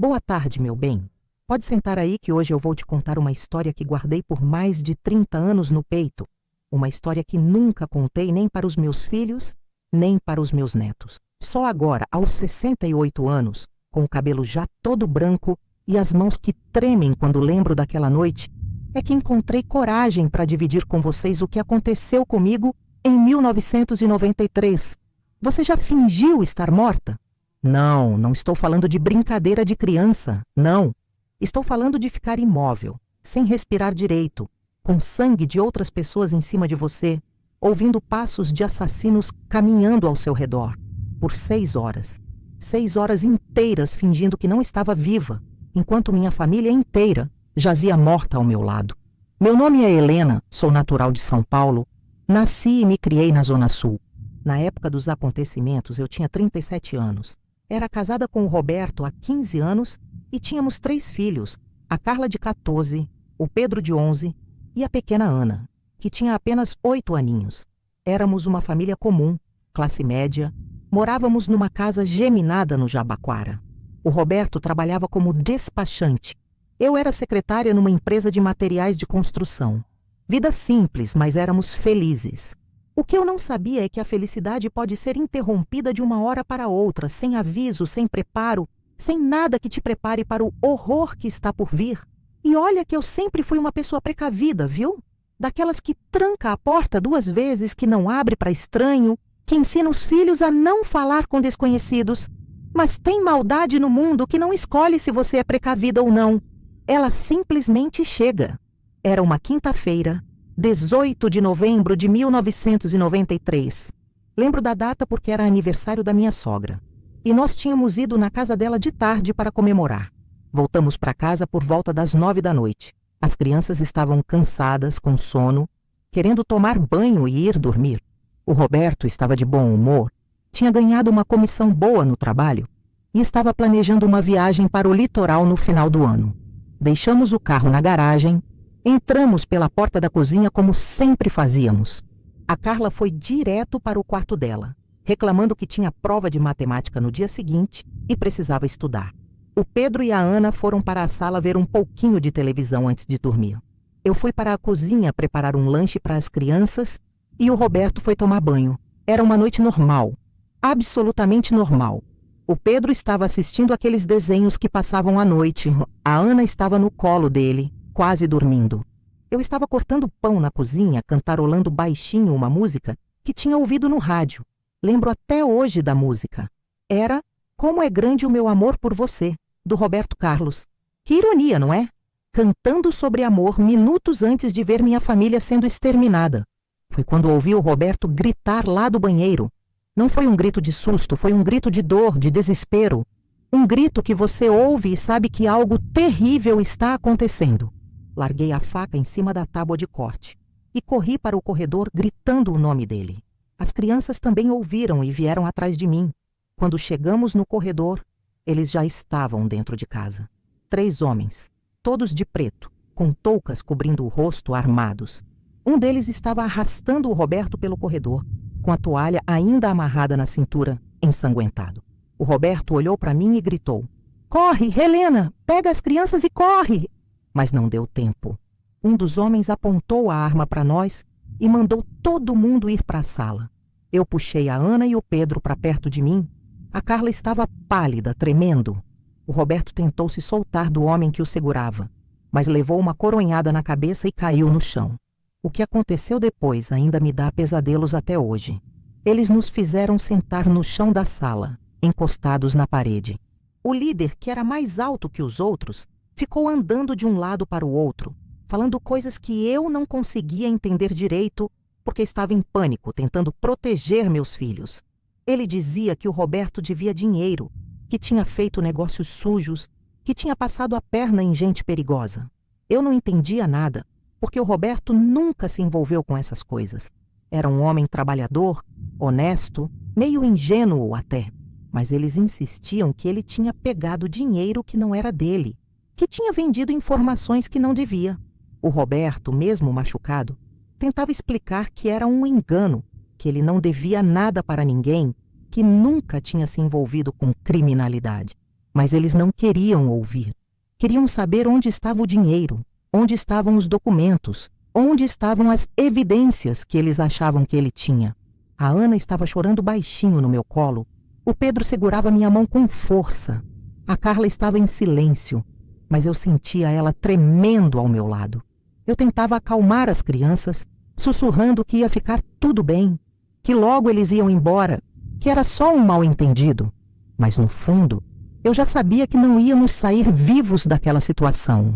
Boa tarde, meu bem. Pode sentar aí que hoje eu vou te contar uma história que guardei por mais de 30 anos no peito. Uma história que nunca contei nem para os meus filhos, nem para os meus netos. Só agora, aos 68 anos, com o cabelo já todo branco e as mãos que tremem quando lembro daquela noite, é que encontrei coragem para dividir com vocês o que aconteceu comigo em 1993. Você já fingiu estar morta? Não, não estou falando de brincadeira de criança, não. Estou falando de ficar imóvel, sem respirar direito, com sangue de outras pessoas em cima de você, ouvindo passos de assassinos caminhando ao seu redor, por 6 horas. 6 horas inteiras fingindo que não estava viva, enquanto minha família inteira jazia morta ao meu lado. Meu nome é Helena, sou natural de São Paulo, nasci e me criei na Zona Sul. Na época dos acontecimentos, eu tinha 37 anos. Era casada com o Roberto há 15 anos e tínhamos 3 filhos, a Carla de 14, o Pedro de 11 e a pequena Ana, que tinha apenas 8 aninhos. Éramos uma família comum, classe média, morávamos numa casa geminada no Jabaquara. O Roberto trabalhava como despachante. Eu era secretária numa empresa de materiais de construção. Vida simples, mas éramos felizes. O que eu não sabia é que a felicidade pode ser interrompida de uma hora para outra, sem aviso, sem preparo, sem nada que te prepare para o horror que está por vir. E olha que eu sempre fui uma pessoa precavida, viu? Daquelas que tranca a porta 2 vezes, que não abre para estranho, que ensina os filhos a não falar com desconhecidos. Mas tem maldade no mundo que não escolhe se você é precavida ou não. Ela simplesmente chega. Era uma quinta-feira, 18 de novembro de 1993. Lembro da data porque era aniversário da minha sogra. E nós tínhamos ido na casa dela de tarde para comemorar. Voltamos para casa por volta das 9 da noite. As crianças estavam cansadas, com sono, querendo tomar banho e ir dormir. O Roberto estava de bom humor, tinha ganhado uma comissão boa no trabalho e estava planejando uma viagem para o litoral no final do ano. Deixamos o carro na garagem. Entramos pela porta da cozinha como sempre fazíamos. A Carla foi direto para o quarto dela, reclamando que tinha prova de matemática no dia seguinte e precisava estudar. O Pedro e a Ana foram para a sala ver um pouquinho de televisão antes de dormir. Eu fui para a cozinha preparar um lanche para as crianças e o Roberto foi tomar banho. Era uma noite normal, absolutamente normal. O Pedro estava assistindo aqueles desenhos que passavam à noite. A Ana estava no colo dele, quase dormindo. Eu estava cortando pão na cozinha, cantarolando baixinho uma música que tinha ouvido no rádio. Lembro até hoje da música. Era Como é Grande o Meu Amor por Você, do Roberto Carlos. Que ironia, não é? Cantando sobre amor minutos antes de ver minha família sendo exterminada. Foi quando ouvi o Roberto gritar lá do banheiro. Não foi um grito de susto, foi um grito de dor, de desespero. Um grito que você ouve e sabe que algo terrível está acontecendo. Larguei a faca em cima da tábua de corte e corri para o corredor gritando o nome dele. As crianças também ouviram e vieram atrás de mim. Quando chegamos no corredor, eles já estavam dentro de casa. 3 homens, todos de preto, com toucas cobrindo o rosto, armados. Um deles estava arrastando o Roberto pelo corredor, com a toalha ainda amarrada na cintura, ensanguentado. O Roberto olhou para mim e gritou: "Corre, Helena! Pega as crianças e corre!" Mas não deu tempo. Um dos homens apontou a arma para nós e mandou todo mundo ir para a sala. Eu puxei a Ana e o Pedro para perto de mim. A Carla estava pálida, tremendo. O Roberto tentou se soltar do homem que o segurava, mas levou uma coronhada na cabeça e caiu no chão. O que aconteceu depois ainda me dá pesadelos até hoje. Eles nos fizeram sentar no chão da sala, encostados na parede. O líder, que era mais alto que os outros, ficou andando de um lado para o outro, falando coisas que eu não conseguia entender direito porque estava em pânico, tentando proteger meus filhos. Ele dizia que o Roberto devia dinheiro, que tinha feito negócios sujos, que tinha passado a perna em gente perigosa. Eu não entendia nada, porque o Roberto nunca se envolveu com essas coisas. Era um homem trabalhador, honesto, meio ingênuo até. Mas eles insistiam que ele tinha pegado dinheiro que não era dele, que tinha vendido informações que não devia. O Roberto, mesmo machucado, tentava explicar que era um engano, que ele não devia nada para ninguém, que nunca tinha se envolvido com criminalidade. mas eles não queriam ouvir. Queriam saber onde estava o dinheiro, onde estavam os documentos, onde estavam as evidências que eles achavam que ele tinha. A Ana estava chorando baixinho no meu colo. O Pedro segurava minha mão com força. A Carla estava em silêncio, mas eu sentia ela tremendo ao meu lado. Eu tentava acalmar as crianças, sussurrando que ia ficar tudo bem, que logo eles iam embora, que era só um mal-entendido. Mas no fundo, eu já sabia que não íamos sair vivos daquela situação.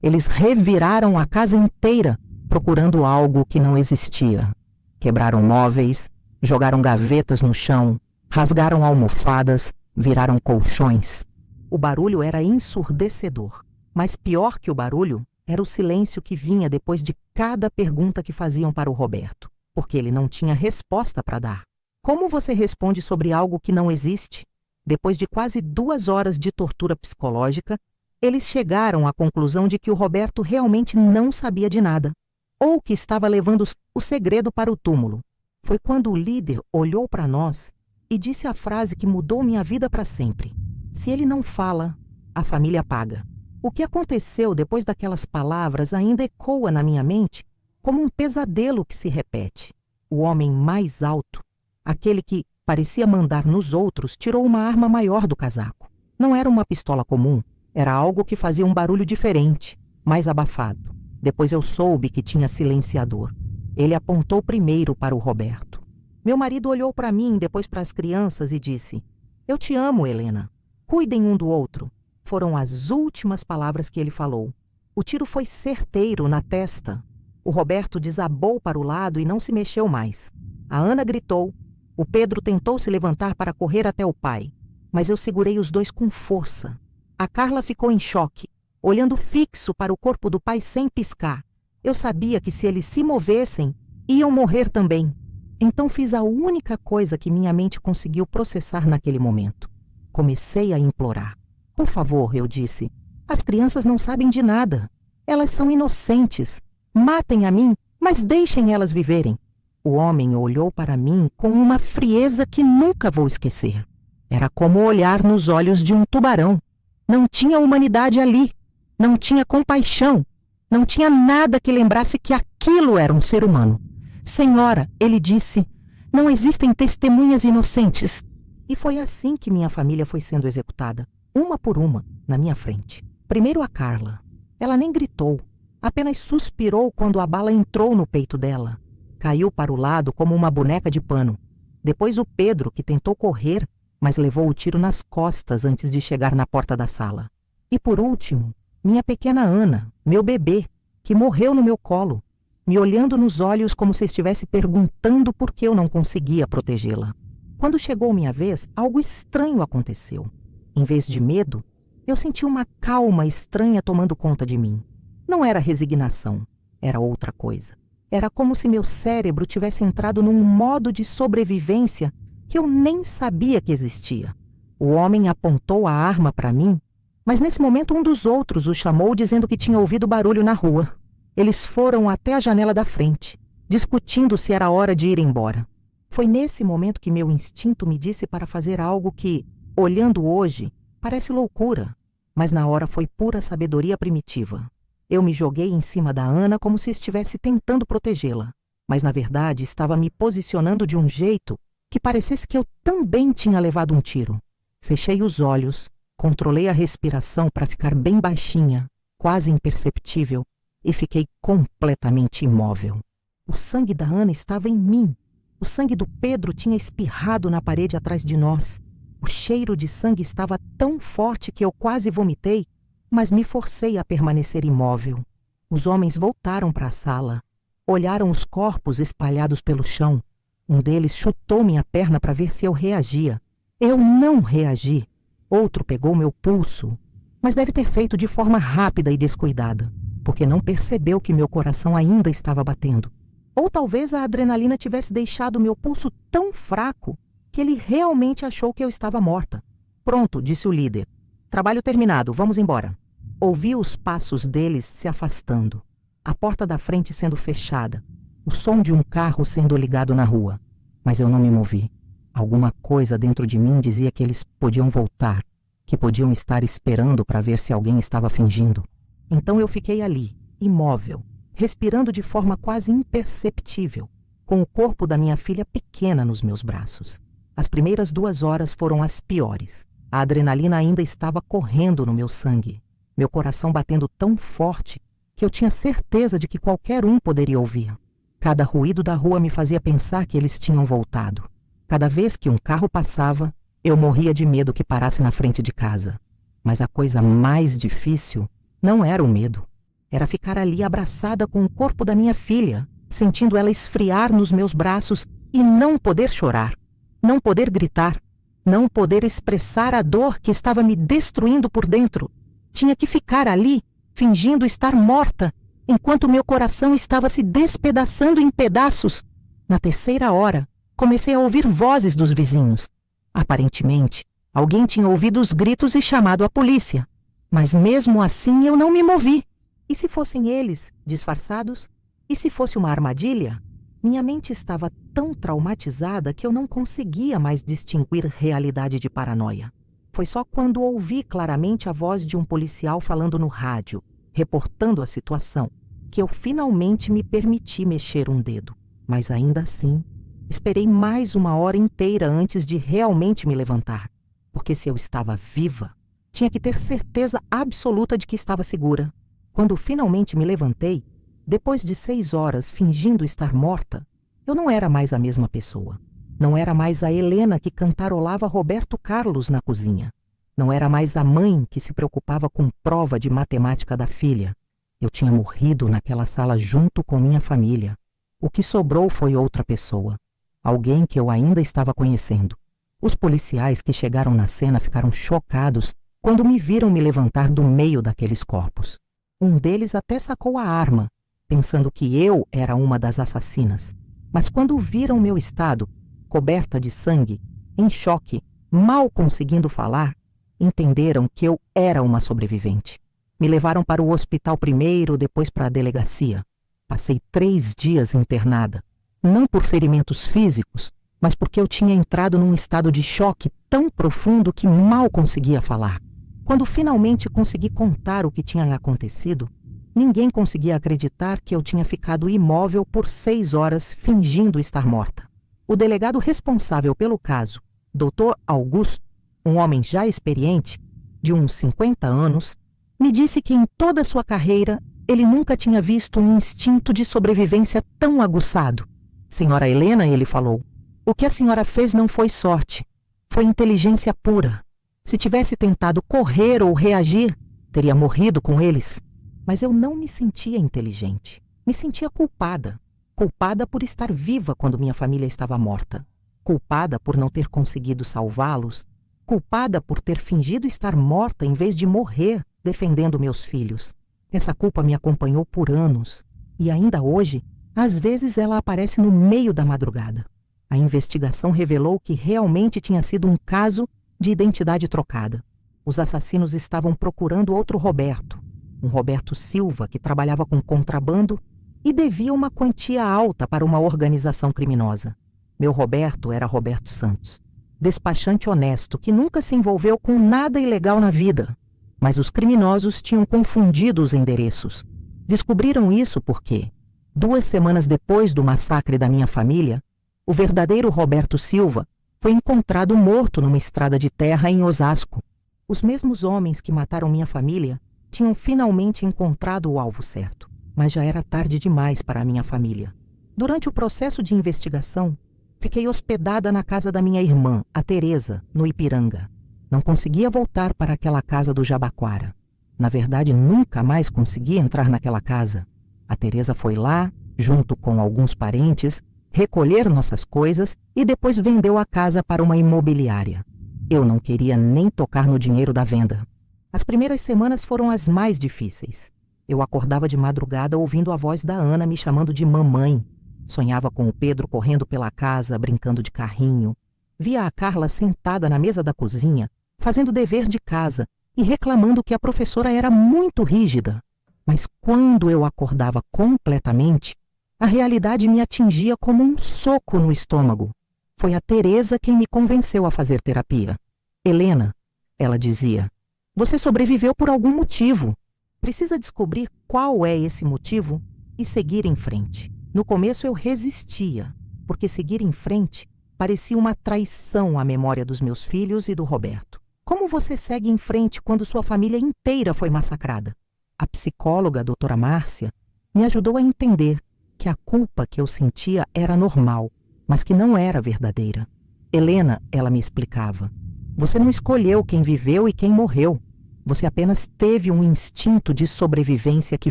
Eles reviraram a casa inteira, procurando algo que não existia. Quebraram móveis, jogaram gavetas no chão, rasgaram almofadas, viraram colchões. O barulho era ensurdecedor, mas pior que o barulho era o silêncio que vinha depois de cada pergunta que faziam para o Roberto, porque ele não tinha resposta para dar. Como você responde sobre algo que não existe? Depois de quase 2 horas de tortura psicológica, eles chegaram à conclusão de que o Roberto realmente não sabia de nada, ou que estava levando o segredo para o túmulo. Foi quando o líder olhou para nós e disse a frase que mudou minha vida para sempre. Se ele não fala, a família paga. O que aconteceu depois daquelas palavras ainda ecoa na minha mente como um pesadelo que se repete. O homem mais alto, aquele que parecia mandar nos outros, tirou uma arma maior do casaco. Não era uma pistola comum, era algo que fazia um barulho diferente, mais abafado. Depois eu soube que tinha silenciador. Ele apontou primeiro para o Roberto. Meu marido olhou para mim, depois para as crianças e disse: "Eu te amo, Helena. Cuidem um do outro." Foram as últimas palavras que ele falou. O tiro foi certeiro na testa. O Roberto desabou para o lado e não se mexeu mais. A Ana gritou. O Pedro tentou se levantar para correr até o pai, mas eu segurei os dois com força. A Carla ficou em choque, olhando fixo para o corpo do pai sem piscar. Eu sabia que se eles se movessem, iam morrer também. Então fiz a única coisa que minha mente conseguiu processar naquele momento. Comecei a implorar. "Por favor", eu disse, "as crianças não sabem de nada. Elas são inocentes. Matem a mim, mas deixem elas viverem." O homem olhou para mim com uma frieza que nunca vou esquecer. Era como olhar nos olhos de um tubarão. Não tinha humanidade ali. Não tinha compaixão. Não tinha nada que lembrasse que aquilo era um ser humano. "Senhora", ele disse, "não existem testemunhas inocentes." E foi assim que minha família foi sendo executada, uma por uma, na minha frente. Primeiro a Carla. Ela nem gritou, apenas suspirou quando a bala entrou no peito dela. Caiu para o lado como uma boneca de pano. Depois o Pedro, que tentou correr, mas levou o tiro nas costas antes de chegar na porta da sala. E por último, minha pequena Ana, meu bebê, que morreu no meu colo, me olhando nos olhos como se estivesse perguntando por que eu não conseguia protegê-la. Quando chegou minha vez, algo estranho aconteceu. Em vez de medo, eu senti uma calma estranha tomando conta de mim. Não era resignação, era outra coisa. Era como se meu cérebro tivesse entrado num modo de sobrevivência que eu nem sabia que existia. O homem apontou a arma para mim, mas nesse momento um dos outros o chamou dizendo que tinha ouvido barulho na rua. Eles foram até a janela da frente, discutindo se era hora de ir embora. Foi nesse momento que meu instinto me disse para fazer algo que, olhando hoje, parece loucura, mas na hora foi pura sabedoria primitiva. Eu me joguei em cima da Ana como se estivesse tentando protegê-la, mas na verdade estava me posicionando de um jeito que parecesse que eu também tinha levado um tiro. Fechei os olhos, controlei a respiração para ficar bem baixinha, quase imperceptível, e fiquei completamente imóvel. O sangue da Ana estava em mim. O sangue do Pedro tinha espirrado na parede atrás de nós. O cheiro de sangue estava tão forte que eu quase vomitei, mas me forcei a permanecer imóvel. Os homens voltaram para a sala. Olharam os corpos espalhados pelo chão. Um deles chutou minha perna para ver se eu reagia. Eu não reagi. Outro pegou meu pulso, mas deve ter feito de forma rápida e descuidada, porque não percebeu que meu coração ainda estava batendo. Ou talvez a adrenalina tivesse deixado meu pulso tão fraco que ele realmente achou que eu estava morta. "Pronto", disse o líder. "Trabalho terminado, vamos embora." Ouvi os passos deles se afastando, a porta da frente sendo fechada, o som de um carro sendo ligado na rua. Mas eu não me movi. Alguma coisa dentro de mim dizia que eles podiam voltar. que podiam estar esperando para ver se alguém estava fingindo. Então eu fiquei ali, imóvel, respirando de forma quase imperceptível, com o corpo da minha filha pequena nos meus braços. As primeiras 2 horas foram as piores. A adrenalina ainda estava correndo no meu sangue, meu coração batendo tão forte que eu tinha certeza de que qualquer um poderia ouvir. Cada ruído da rua me fazia pensar que eles tinham voltado. Cada vez que um carro passava, eu morria de medo que parasse na frente de casa. Mas a coisa mais difícil não era o medo. Era ficar ali abraçada com o corpo da minha filha, sentindo ela esfriar nos meus braços e não poder chorar, não poder gritar, não poder expressar a dor que estava me destruindo por dentro. Tinha que ficar ali, fingindo estar morta, enquanto meu coração estava se despedaçando em pedaços. Na 3ª hora, comecei a ouvir vozes dos vizinhos. Aparentemente, alguém tinha ouvido os gritos e chamado a polícia. Mas mesmo assim eu não me movi. E se fossem eles, disfarçados? E se fosse uma armadilha? Minha mente estava tão traumatizada que eu não conseguia mais distinguir realidade de paranoia. Foi só quando ouvi claramente a voz de um policial falando no rádio, reportando a situação, que eu finalmente me permiti mexer um dedo. Mas ainda assim, esperei mais 1 hora inteira antes de realmente me levantar. Porque se eu estava viva, tinha que ter certeza absoluta de que estava segura. Quando finalmente me levantei, depois de 6 horas fingindo estar morta, eu não era mais a mesma pessoa. Não era mais a Helena que cantarolava Roberto Carlos na cozinha. Não era mais a mãe que se preocupava com prova de matemática da filha. Eu tinha morrido naquela sala junto com minha família. O que sobrou foi outra pessoa. Alguém que eu ainda estava conhecendo. Os policiais que chegaram na cena ficaram chocados quando me viram me levantar do meio daqueles corpos. Um deles até sacou a arma, pensando que eu era uma das assassinas. Mas quando viram meu estado, coberta de sangue, em choque, mal conseguindo falar, entenderam que eu era uma sobrevivente. Me levaram para o hospital primeiro, depois para a delegacia. Passei 3 dias internada, não por ferimentos físicos, mas porque eu tinha entrado num estado de choque tão profundo que mal conseguia falar. Quando finalmente consegui contar o que tinha acontecido, ninguém conseguia acreditar que eu tinha ficado imóvel por 6 horas fingindo estar morta. O delegado responsável pelo caso, Dr. Augusto, um homem já experiente, de uns 50 anos, me disse que em toda sua carreira ele nunca tinha visto um instinto de sobrevivência tão aguçado. Senhora Helena, ele falou, o que a senhora fez não foi sorte, foi inteligência pura. Se tivesse tentado correr ou reagir, teria morrido com eles. Mas eu não me sentia inteligente. Me sentia culpada. Culpada por estar viva quando minha família estava morta. Culpada por não ter conseguido salvá-los. Culpada por ter fingido estar morta em vez de morrer defendendo meus filhos. Essa culpa me acompanhou por anos. E ainda hoje, às vezes ela aparece no meio da madrugada. A investigação revelou que realmente tinha sido um caso de identidade trocada. Os assassinos estavam procurando outro Roberto, um Roberto Silva que trabalhava com contrabando e devia uma quantia alta para uma organização criminosa. Meu Roberto era Roberto Santos, despachante honesto que nunca se envolveu com nada ilegal na vida. Mas os criminosos tinham confundido os endereços. Descobriram isso porque, 2 semanas depois do massacre da minha família, o verdadeiro Roberto Silva foi encontrado morto numa estrada de terra em Osasco. Os mesmos homens que mataram minha família tinham finalmente encontrado o alvo certo, mas já era tarde demais para a minha família. Durante o processo de investigação, fiquei hospedada na casa da minha irmã, a Teresa, no Ipiranga. Não conseguia voltar para aquela casa do Jabaquara. Na verdade, nunca mais consegui entrar naquela casa. A Teresa foi lá, junto com alguns parentes, recolher nossas coisas e depois vendeu a casa para uma imobiliária. Eu não queria nem tocar no dinheiro da venda. As primeiras semanas foram as mais difíceis. Eu acordava de madrugada ouvindo a voz da Ana me chamando de mamãe. Sonhava com o Pedro correndo pela casa, brincando de carrinho. Via a Carla sentada na mesa da cozinha, fazendo dever de casa e reclamando que a professora era muito rígida. Mas quando eu acordava completamente, a realidade me atingia como um soco no estômago. Foi a Teresa quem me convenceu a fazer terapia. Helena, Ela dizia: "Você sobreviveu por algum motivo. Precisa descobrir qual é esse motivo e seguir em frente." No começo eu resistia, porque seguir em frente parecia uma traição à memória dos meus filhos e do Roberto. Como você segue em frente quando sua família inteira foi massacrada? A psicóloga, a doutora Márcia, me ajudou a entender que a culpa que eu sentia era normal, mas que não era verdadeira. Helena, ela me explicava, você não escolheu quem viveu e quem morreu. Você apenas teve um instinto de sobrevivência que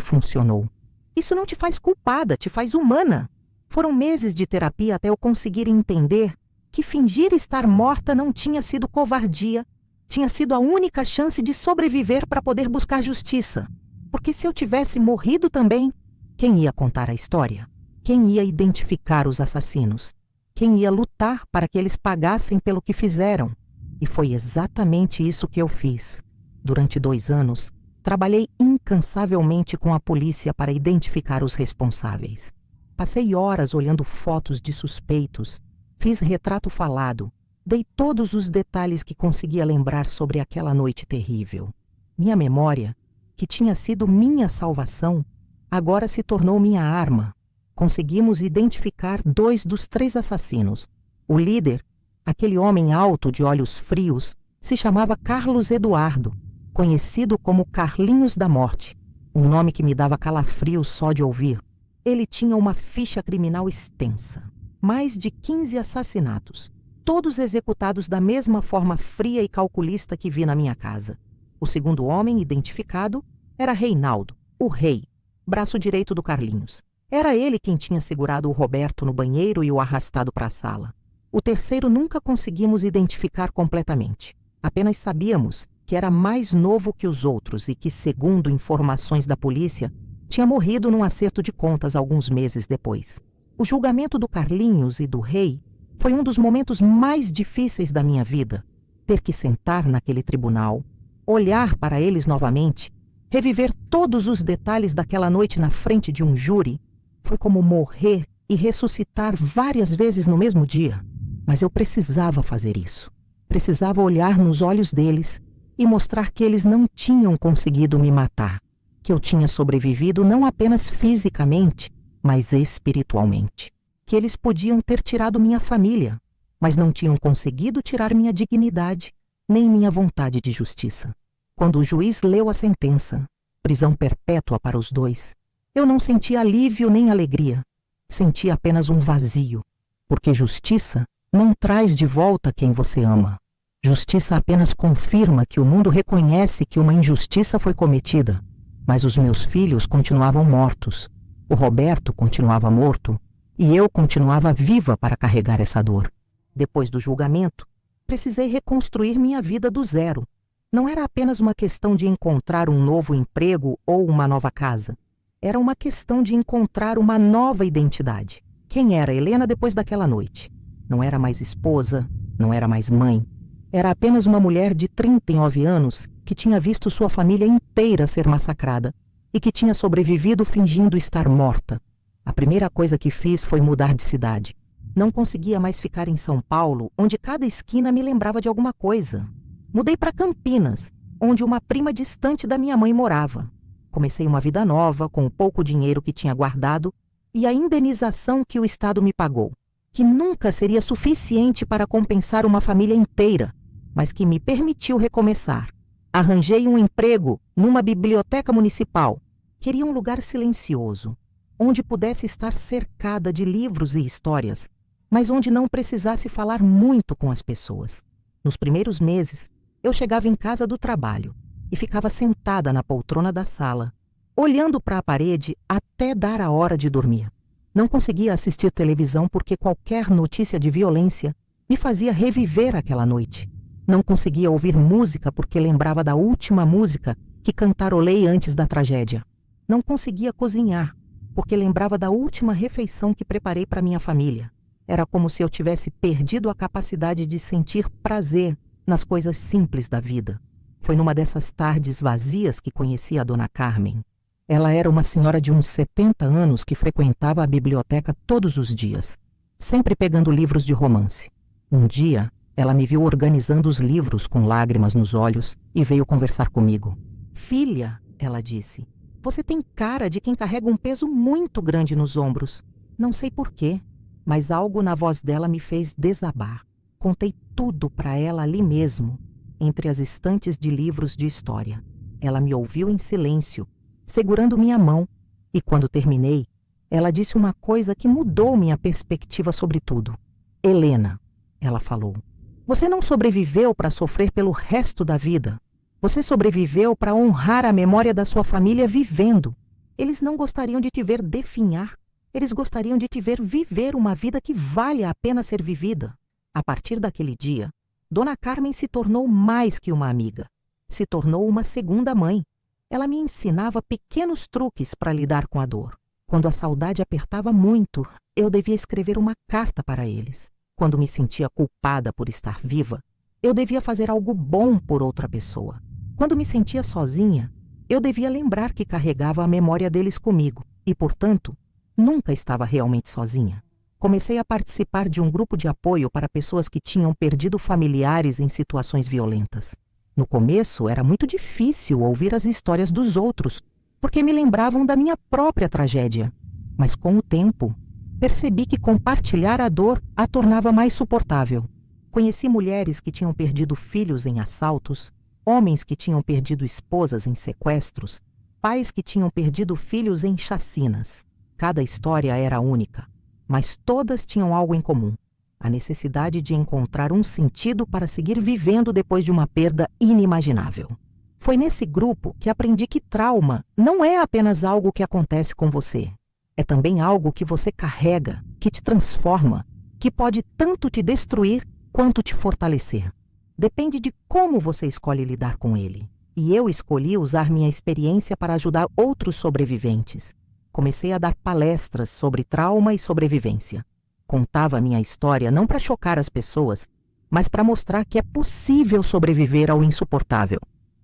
funcionou. Isso não te faz culpada, te faz humana. Foram meses de terapia até eu conseguir entender que fingir estar morta não tinha sido covardia, tinha sido a única chance de sobreviver para poder buscar justiça. Porque se eu tivesse morrido também, quem ia contar a história? Quem ia identificar os assassinos? Quem ia lutar para que eles pagassem pelo que fizeram? E foi exatamente isso que eu fiz. Durante 2 anos, trabalhei incansavelmente com a polícia para identificar os responsáveis. Passei horas olhando fotos de suspeitos, fiz retrato falado, dei todos os detalhes que conseguia lembrar sobre aquela noite terrível. Minha memória, que tinha sido minha salvação, agora se tornou minha arma. Conseguimos identificar 2 dos 3 assassinos. O líder, aquele homem alto de olhos frios, se chamava Carlos Eduardo, conhecido como Carlinhos da Morte, um nome que me dava calafrio só de ouvir. Ele tinha uma ficha criminal extensa, mais de 15 assassinatos, todos executados da mesma forma fria e calculista que vi na minha casa. O segundo homem identificado era Reinaldo, o rei, braço direito do Carlinhos. Era ele quem tinha segurado o Roberto no banheiro e o arrastado para a sala. O terceiro nunca conseguimos identificar completamente. Apenas sabíamos que era mais novo que os outros e que, segundo informações da polícia, tinha morrido num acerto de contas alguns meses depois. O julgamento do Carlinhos e do rei foi um dos momentos mais difíceis da minha vida. Ter que sentar naquele tribunal, olhar para eles novamente, reviver todos os detalhes daquela noite na frente de um júri, foi como morrer e ressuscitar várias vezes no mesmo dia. Mas eu precisava fazer isso. Precisava olhar nos olhos deles e mostrar que eles não tinham conseguido me matar, que eu tinha sobrevivido não apenas fisicamente, mas espiritualmente, que eles podiam ter tirado minha família, mas não tinham conseguido tirar minha dignidade, nem minha vontade de justiça. Quando o juiz leu a sentença, prisão perpétua para os 2, eu não senti alívio nem alegria, senti apenas um vazio, porque justiça não traz de volta quem você ama. Justiça apenas confirma que o mundo reconhece que uma injustiça foi cometida, mas os meus filhos continuavam mortos, o Roberto continuava morto e eu continuava viva para carregar essa dor. Depois do julgamento, precisei reconstruir minha vida do zero. Não era apenas uma questão de encontrar um novo emprego ou uma nova casa. Era uma questão de encontrar uma nova identidade. Quem era Helena depois daquela noite? Não era mais esposa, não era mais mãe. Era apenas uma mulher de 39 anos que tinha visto sua família inteira ser massacrada e que tinha sobrevivido fingindo estar morta. A primeira coisa que fiz foi mudar de cidade. Não conseguia mais ficar em São Paulo, onde cada esquina me lembrava de alguma coisa. Mudei para Campinas, onde uma prima distante da minha mãe morava. Comecei uma vida nova, com o pouco dinheiro que tinha guardado e a indenização que o Estado me pagou, que nunca seria suficiente para compensar uma família inteira, mas que me permitiu recomeçar. Arranjei um emprego numa biblioteca municipal. Queria um lugar silencioso, onde pudesse estar cercada de livros e histórias, mas onde não precisasse falar muito com as pessoas. Nos primeiros meses, eu chegava em casa do trabalho e ficava sentada na poltrona da sala, olhando para a parede até dar a hora de dormir. Não conseguia assistir televisão porque qualquer notícia de violência me fazia reviver aquela noite. Não conseguia ouvir música porque lembrava da última música que cantarolei antes da tragédia. Não conseguia cozinhar porque lembrava da última refeição que preparei para minha família. Era como se eu tivesse perdido a capacidade de sentir prazer nas coisas simples da vida. Foi numa dessas tardes vazias que conheci a dona Carmen. Ela era uma senhora de uns 70 anos que frequentava a biblioteca todos os dias, sempre pegando livros de romance. Um dia, Ela me viu organizando os livros com lágrimas nos olhos e veio conversar comigo. Filha, ela disse, você tem cara de quem carrega um peso muito grande nos ombros. Não sei porquê, mas algo na voz dela me fez desabar. Contei tudo para ela ali mesmo, entre as estantes de livros de história. Ela me ouviu em silêncio, segurando minha mão, e quando terminei, ela disse uma coisa que mudou minha perspectiva sobre tudo. Helena, ela falou, você não sobreviveu para sofrer pelo resto da vida. Você sobreviveu para honrar a memória da sua família vivendo. Eles não gostariam de te ver definhar. Eles gostariam de te ver viver uma vida que vale a pena ser vivida. A partir daquele dia, Dona Carmen se tornou mais que uma amiga. Se tornou uma segunda mãe. Ela me ensinava pequenos truques para lidar com a dor. Quando a saudade apertava muito, eu devia escrever uma carta para eles. Quando me sentia culpada por estar viva, eu devia fazer algo bom por outra pessoa. Quando me sentia sozinha, eu devia lembrar que carregava a memória deles comigo e, portanto, nunca estava realmente sozinha. Comecei a participar de um grupo de apoio para pessoas que tinham perdido familiares em situações violentas. No começo, era muito difícil ouvir as histórias dos outros, porque me lembravam da minha própria tragédia. Mas com o tempo, percebi que compartilhar a dor a tornava mais suportável. Conheci mulheres que tinham perdido filhos em assaltos, homens que tinham perdido esposas em sequestros, pais que tinham perdido filhos em chacinas. Cada história era única, mas todas tinham algo em comum: a necessidade de encontrar um sentido para seguir vivendo depois de uma perda inimaginável. Foi nesse grupo que aprendi que trauma não é apenas algo que acontece com você. É também algo que você carrega, que te transforma, que pode tanto te destruir quanto te fortalecer. Depende de como você escolhe lidar com ele. E eu escolhi usar minha experiência para ajudar outros sobreviventes. Comecei a dar palestras sobre trauma e sobrevivência. Contava minha história não para chocar as pessoas, mas para mostrar que é possível sobreviver ao insuportável.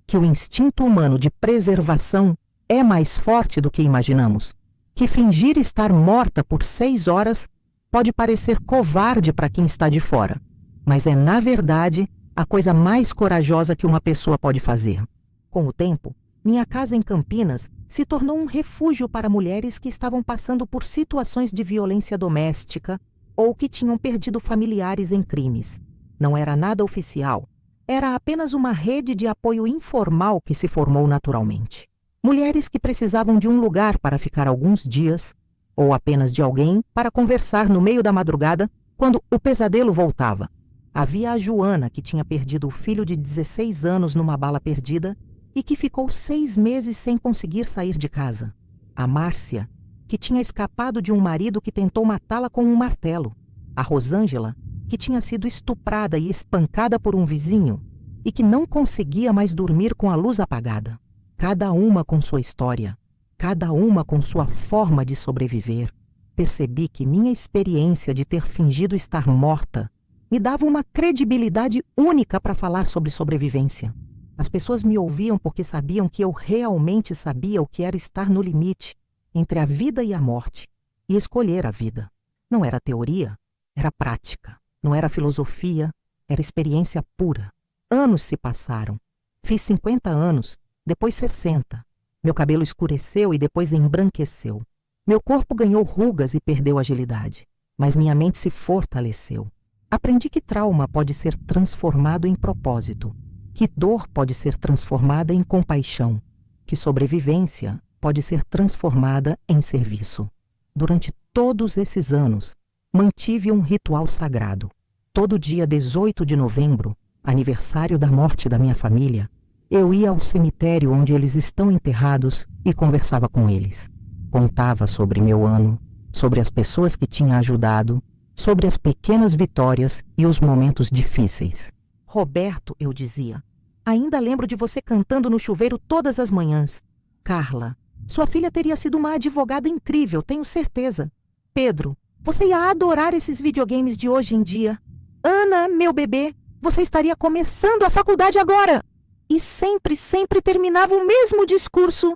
Que o instinto humano de preservação é mais forte do que imaginamos. Que fingir estar morta por 6 horas pode parecer covarde para quem está de fora, mas é, na verdade, a coisa mais corajosa que uma pessoa pode fazer. Com o tempo, minha casa em Campinas se tornou um refúgio para mulheres que estavam passando por situações de violência doméstica ou que tinham perdido familiares em crimes. Não era nada oficial, era apenas uma rede de apoio informal que se formou naturalmente. Mulheres que precisavam de um lugar para ficar alguns dias, ou apenas de alguém para conversar no meio da madrugada quando o pesadelo voltava. Havia a Joana, que tinha perdido o filho de 16 anos numa bala perdida e que ficou 6 meses sem conseguir sair de casa. A Márcia, que tinha escapado de um marido que tentou matá-la com um martelo. A Rosângela, que tinha sido estuprada e espancada por um vizinho e que não conseguia mais dormir com a luz apagada. Cada uma com sua história, cada uma com sua forma de sobreviver. Percebi que minha experiência de ter fingido estar morta me dava uma credibilidade única para falar sobre sobrevivência. As pessoas me ouviam porque sabiam que eu realmente sabia o que era estar no limite entre a vida e a morte e escolher a vida. Não era teoria, era prática. Não era filosofia, era experiência pura. Anos se passaram. Fiz 50 anos, depois 60. Meu cabelo escureceu e depois embranqueceu. Meu corpo ganhou rugas e perdeu agilidade, mas minha mente se fortaleceu. Aprendi que trauma pode ser transformado em propósito, que dor pode ser transformada em compaixão, que sobrevivência pode ser transformada em serviço. Durante todos esses anos, mantive um ritual sagrado. Todo dia 18 de novembro, aniversário da morte da minha família, eu ia ao cemitério onde eles estão enterrados e conversava com eles. Contava sobre meu ano, sobre as pessoas que tinha ajudado, sobre as pequenas vitórias e os momentos difíceis. Roberto, eu dizia, ainda lembro de você cantando no chuveiro todas as manhãs. Carla, sua filha teria sido uma advogada incrível, tenho certeza. Pedro, você ia adorar esses videogames de hoje em dia. Ana, meu bebê, você estaria começando a faculdade agora. E sempre terminava o mesmo discurso.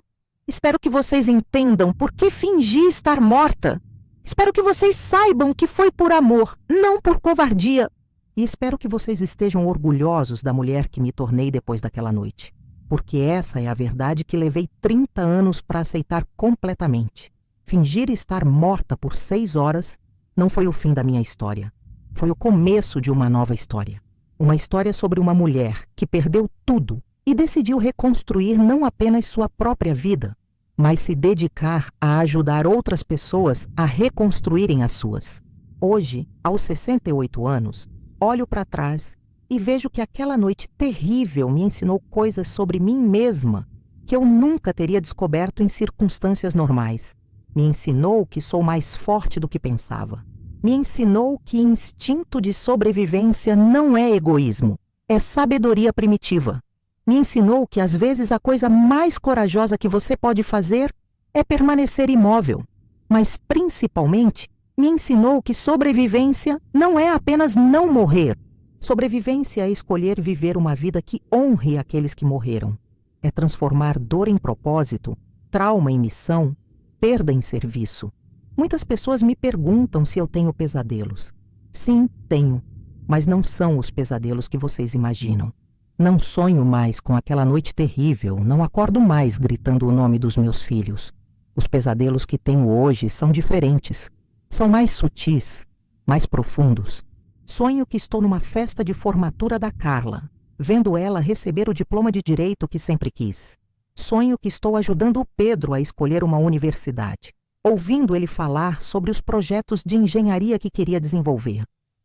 Espero que vocês entendam por que fingi estar morta. Espero que vocês saibam que foi por amor, não por covardia. E espero que vocês estejam orgulhosos da mulher que me tornei depois daquela noite. Porque essa é a verdade que levei 30 anos para aceitar completamente. Fingir estar morta por 6 horas não foi o fim da minha história. Foi o começo de uma nova história. Uma história sobre uma mulher que perdeu tudo e decidiu reconstruir não apenas sua própria vida, mas se dedicar a ajudar outras pessoas a reconstruírem as suas. Hoje, aos 68 anos, olho para trás e vejo que aquela noite terrível me ensinou coisas sobre mim mesma que eu nunca teria descoberto em circunstâncias normais. Me ensinou que sou mais forte do que pensava. Me ensinou que instinto de sobrevivência não é egoísmo, é sabedoria primitiva. Me ensinou que às vezes a coisa mais corajosa que você pode fazer é permanecer imóvel. Mas principalmente, me ensinou que sobrevivência não é apenas não morrer. Sobrevivência é escolher viver uma vida que honre aqueles que morreram. É transformar dor em propósito, trauma em missão, perda em serviço. Muitas pessoas me perguntam se eu tenho pesadelos. Sim, tenho, mas não são os pesadelos que vocês imaginam. Não sonho mais com aquela noite terrível, não acordo mais gritando o nome dos meus filhos. Os pesadelos que tenho hoje são diferentes. São mais sutis, mais profundos. Sonho que estou numa festa de formatura da Carla, vendo ela receber o diploma de direito que sempre quis. Sonho que estou ajudando o Pedro a escolher uma universidade, ouvindo ele falar sobre os projetos de engenharia que queria desenvolver.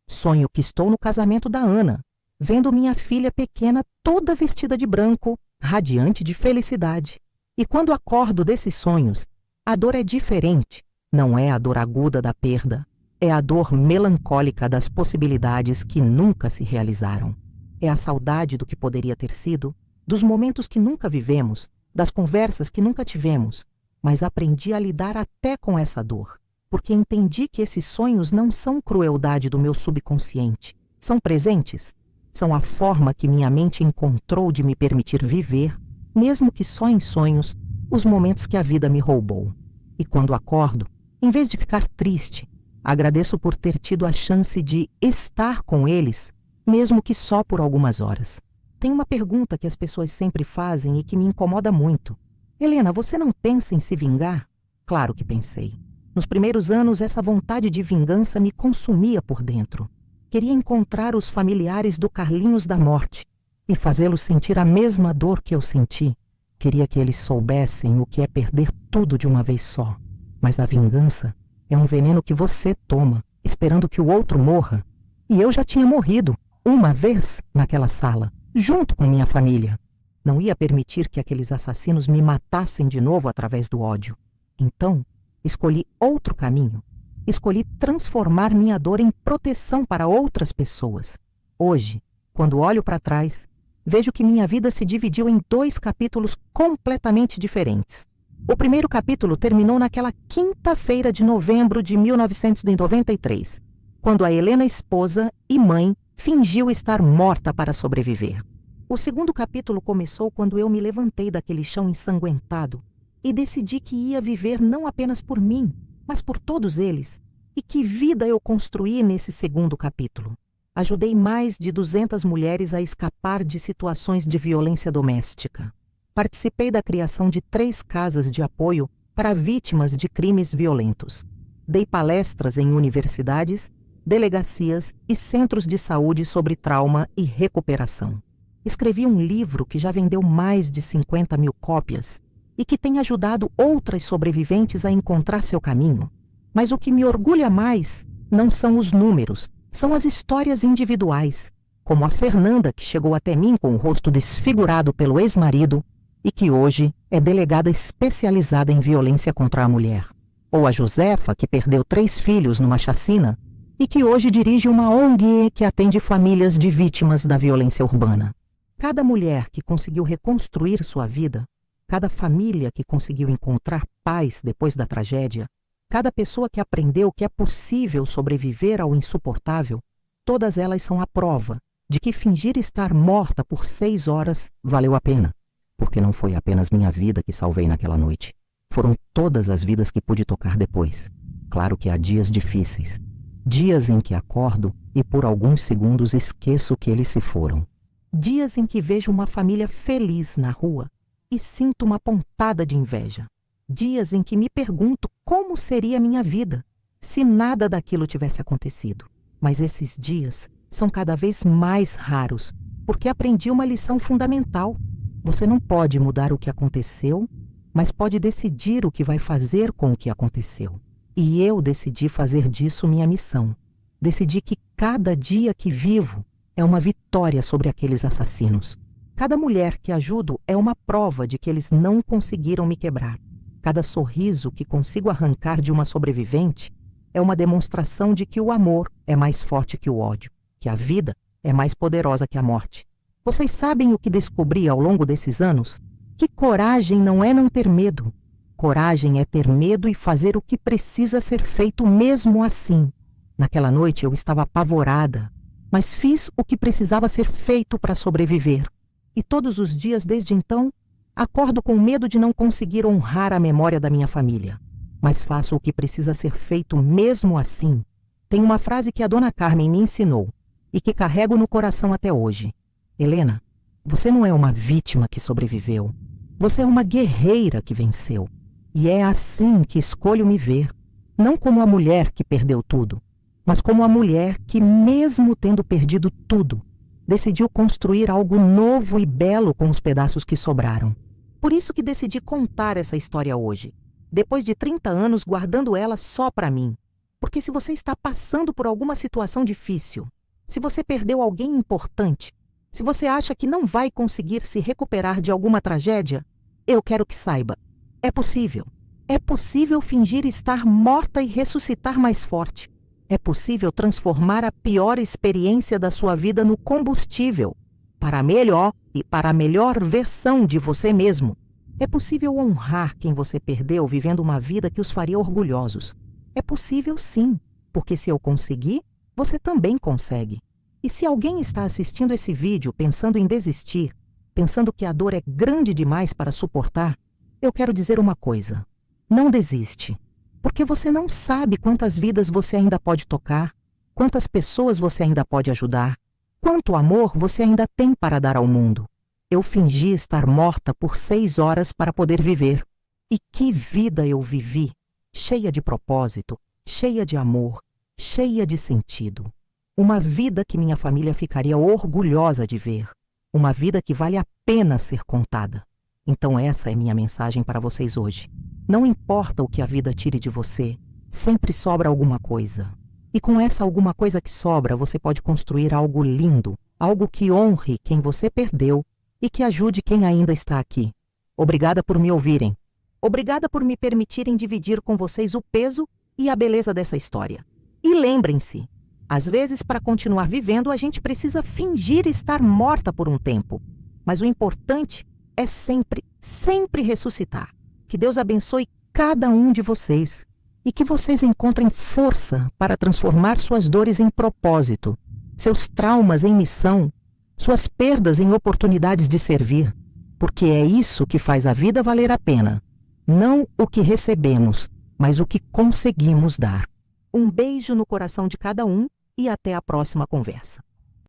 Sonho que estou no casamento da Ana, vendo minha filha pequena toda vestida de branco, radiante de felicidade. E quando acordo desses sonhos, a dor é diferente. Não é a dor aguda da perda, é a dor melancólica das possibilidades que nunca se realizaram. É a saudade do que poderia ter sido, dos momentos que nunca vivemos, das conversas que nunca tivemos. Mas aprendi a lidar até com essa dor, porque entendi que esses sonhos não são crueldade do meu subconsciente. São presentes. São a forma que minha mente encontrou de me permitir viver, mesmo que só em sonhos, os momentos que a vida me roubou. E quando acordo, em vez de ficar triste, agradeço por ter tido a chance de estar com eles, mesmo que só por algumas horas. Tem uma pergunta que as pessoas sempre fazem e que me incomoda muito. Helena, você não pensa em se vingar? Claro que pensei. Nos primeiros anos, essa vontade de vingança me consumia por dentro. Queria encontrar os familiares do Carlinhos da morte e fazê-los sentir a mesma dor que eu senti. Queria que eles soubessem o que é perder tudo de uma vez só. Mas a vingança é um veneno que você toma, esperando que o outro morra. E eu já tinha morrido, uma vez, naquela sala, junto com minha família. Não ia permitir que aqueles assassinos me matassem de novo através do ódio. Então, escolhi outro caminho. Escolhi transformar minha dor em proteção para outras pessoas. Hoje, quando olho para trás, vejo que minha vida se dividiu em 2 capítulos completamente diferentes. O primeiro capítulo terminou naquela quinta-feira de novembro de 1993, quando a Helena, esposa e mãe, fingiu estar morta para sobreviver. O segundo capítulo começou quando eu me levantei daquele chão ensanguentado e decidi que ia viver não apenas por mim, mas por todos eles. E que vida eu construí nesse segundo capítulo. Ajudei mais de 200 mulheres a escapar de situações de violência doméstica. Participei da criação de 3 casas de apoio para vítimas de crimes violentos. Dei palestras em universidades, delegacias e centros de saúde sobre trauma e recuperação. Escrevi um livro que já vendeu mais de 50 mil cópias e que tem ajudado outras sobreviventes a encontrar seu caminho. Mas o que me orgulha mais não são os números, são as histórias individuais, como a Fernanda, que chegou até mim com o rosto desfigurado pelo ex-marido e que hoje é delegada especializada em violência contra a mulher. Ou a Josefa, que perdeu 3 filhos numa chacina e que hoje dirige uma ONG que atende famílias de vítimas da violência urbana. Cada mulher que conseguiu reconstruir sua vida, cada família que conseguiu encontrar paz depois da tragédia, cada pessoa que aprendeu que é possível sobreviver ao insuportável, todas elas são a prova de que fingir estar morta por 6 horas valeu a pena. Porque não foi apenas minha vida que salvei naquela noite. Foram todas as vidas que pude tocar depois. Claro que há dias difíceis. Dias em que acordo e por alguns segundos esqueço que eles se foram. Dias em que vejo uma família feliz na rua e sinto uma pontada de inveja. Dias em que me pergunto como seria minha vida se nada daquilo tivesse acontecido. Mas esses dias são cada vez mais raros, porque aprendi uma lição fundamental. Você não pode mudar o que aconteceu, mas pode decidir o que vai fazer com o que aconteceu. E eu decidi fazer disso minha missão. Decidi que cada dia que vivo é uma vitória sobre aqueles assassinos. Cada mulher que ajudo é uma prova de que eles não conseguiram me quebrar. Cada sorriso que consigo arrancar de uma sobrevivente é uma demonstração de que o amor é mais forte que o ódio, que a vida é mais poderosa que a morte. Vocês sabem o que descobri ao longo desses anos? Que coragem não é não ter medo. Coragem é ter medo e fazer o que precisa ser feito mesmo assim. Naquela noite eu estava apavorada, mas fiz o que precisava ser feito para sobreviver. E todos os dias desde então, acordo com medo de não conseguir honrar a memória da minha família. Mas faço o que precisa ser feito mesmo assim. Tem uma frase que a Dona Carmen me ensinou e que carrego no coração até hoje. Helena, você não é uma vítima que sobreviveu. Você é uma guerreira que venceu. E é assim que escolho me ver. Não como a mulher que perdeu tudo, mas como a mulher que, mesmo tendo perdido tudo, decidiu construir algo novo e belo com os pedaços que sobraram. Por isso que decidi contar essa história hoje, depois de 30 anos guardando ela só para mim. Porque se você está passando por alguma situação difícil, se você perdeu alguém importante, se você acha que não vai conseguir se recuperar de alguma tragédia, eu quero que saiba. É possível. É possível fingir estar morta e ressuscitar mais forte. É possível transformar a pior experiência da sua vida no combustível para a melhor e para a melhor versão de você mesmo. É possível honrar quem você perdeu vivendo uma vida que os faria orgulhosos. É possível sim, porque se eu conseguir, você também consegue. E se alguém está assistindo esse vídeo pensando em desistir, pensando que a dor é grande demais para suportar, eu quero dizer uma coisa. Não desiste, porque você não sabe quantas vidas você ainda pode tocar, quantas pessoas você ainda pode ajudar, quanto amor você ainda tem para dar ao mundo. Eu fingi estar morta por 6 horas para poder viver. E que vida eu vivi, cheia de propósito, cheia de amor, cheia de sentido. Uma vida que minha família ficaria orgulhosa de ver. Uma vida que vale a pena ser contada. Então essa é minha mensagem para vocês hoje. Não importa o que a vida tire de você, sempre sobra alguma coisa. E com essa alguma coisa que sobra, você pode construir algo lindo, algo que honre quem você perdeu e que ajude quem ainda está aqui. Obrigada por me ouvirem. Obrigada por me permitirem dividir com vocês o peso e a beleza dessa história. E lembrem-se, às vezes, para continuar vivendo, a gente precisa fingir estar morta por um tempo. Mas o importante é sempre, sempre ressuscitar. Que Deus abençoe cada um de vocês e que vocês encontrem força para transformar suas dores em propósito, seus traumas em missão, suas perdas em oportunidades de servir, porque é isso que faz a vida valer a pena. Não o que recebemos, mas o que conseguimos dar. Um beijo no coração de cada um e até a próxima conversa.